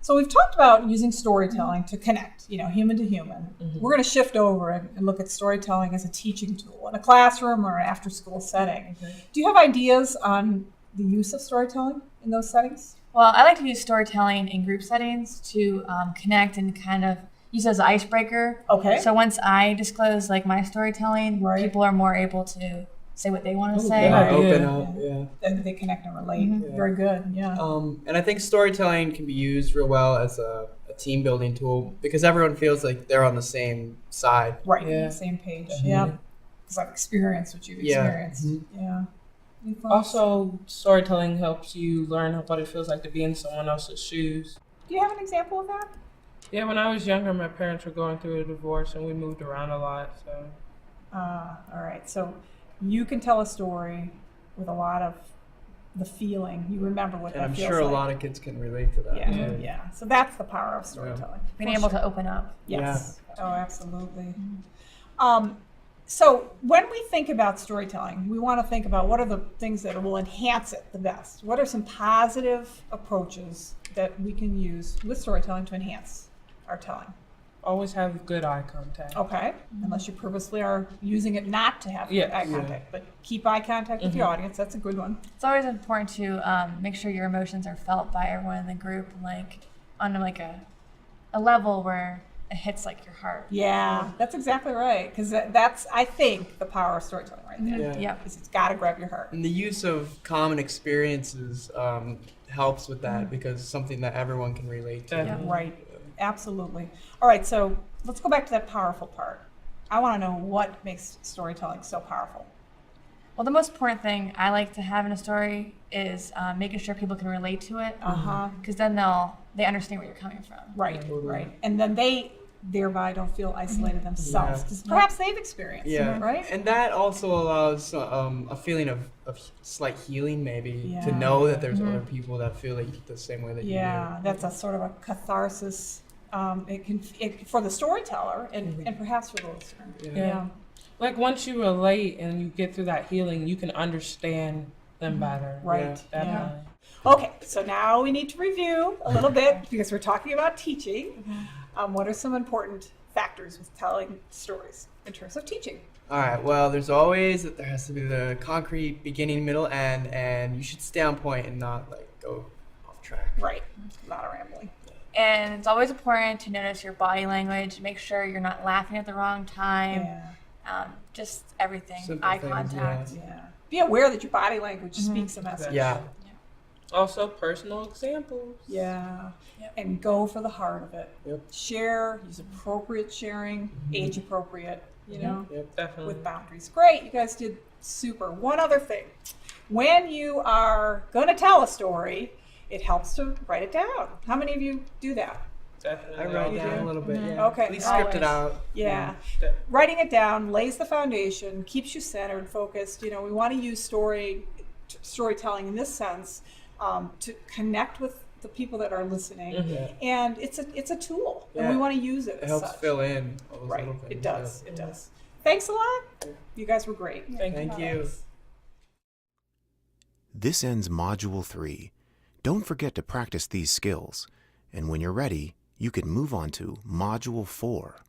So we've talked about using storytelling to connect, human to human. We're going to shift over and look at storytelling as a teaching tool in a classroom or an after-school setting. Do you have ideas on the use of storytelling in those settings? Well, I like to use storytelling in group settings to connect and kind of use it as an icebreaker. Okay. So once I disclose my storytelling, people are more able to say what they want to say. Open up, They connect and relate. Very good, yeah. And I think storytelling can be used real well as a team building tool because everyone feels like they're on the same side. Right, on the same page. Yeah. Because I've experienced what you've experienced. Yeah. Also, storytelling helps you learn what it feels like to be in someone else's shoes. Do you have an example of that? Yeah, when I was younger, my parents were going through a divorce and we moved around a lot. So, all right. So you can tell a story with a lot of the feeling. You remember what that I'm feels sure like. a lot of kids can relate to that. Yeah. So that's the power of storytelling. Being able to open up. Yes. Oh, absolutely. So when we think about storytelling, we want to think about what are the things that will enhance it the best. What are some positive approaches that we can use with storytelling to enhance our telling? always have good eye contact. Okay, unless you purposely are using it not to have eye contact, but keep eye contact with the audience. That's a good one. It's always important to make sure your emotions are felt by everyone in the group, on a level where it hits your heart. Yeah, that's exactly right. Because that's, I think, the power of storytelling right there. Yeah. Because it's got to grab your heart. And the use of common experiences helps with that because it's something that everyone can relate to. Yeah, right. Absolutely. All right, so let's go back to that powerful part. I want to know what makes storytelling so powerful. Well, the most important thing I like to have in a story is making sure people can relate to it. Because then they understand where you're coming from. Right, right. And then they thereby don't feel isolated themselves because perhaps they've experienced it, right? And that also allows a feeling of slight healing maybe to know that there's other people that feel the same way that you do. Yeah, that's a sort of a catharsis. It can for the storyteller and perhaps for the listener. Yeah. Like once you relate and you get through that healing, you can understand them better. Right. Definitely. Okay, so now we need to review a little bit because we're talking about teaching. What are some important factors with telling stories in terms of teaching? All right, well, there has to be the concrete beginning, middle, end, and you should stay on point and not go off track. Right, not a rambling. And it's always important to notice your body language, make sure you're not laughing at the wrong time. Just everything, simple eye things, contact. Be aware that your body language speaks a message. Also, personal examples. And go for the heart of it. Yep. Share, use appropriate sharing, age appropriate, Definitely. with boundaries. Great, you guys did super. One other thing. When you are going to tell a story, it helps to write it down. How many of you do that? Definitely. I write down a little bit, Okay. Please script it out. Yeah. Writing it down lays the foundation, keeps you centered, focused. We want to use storytelling in this sense to connect with the people that are listening. And it's a tool, and we want to use it. It helps fill in all those little things. It does. It does. Thanks a lot. You guys were great. Thank you. This ends Module 3. Don't forget to practice these skills, and when you're ready, you can move on to Module 4.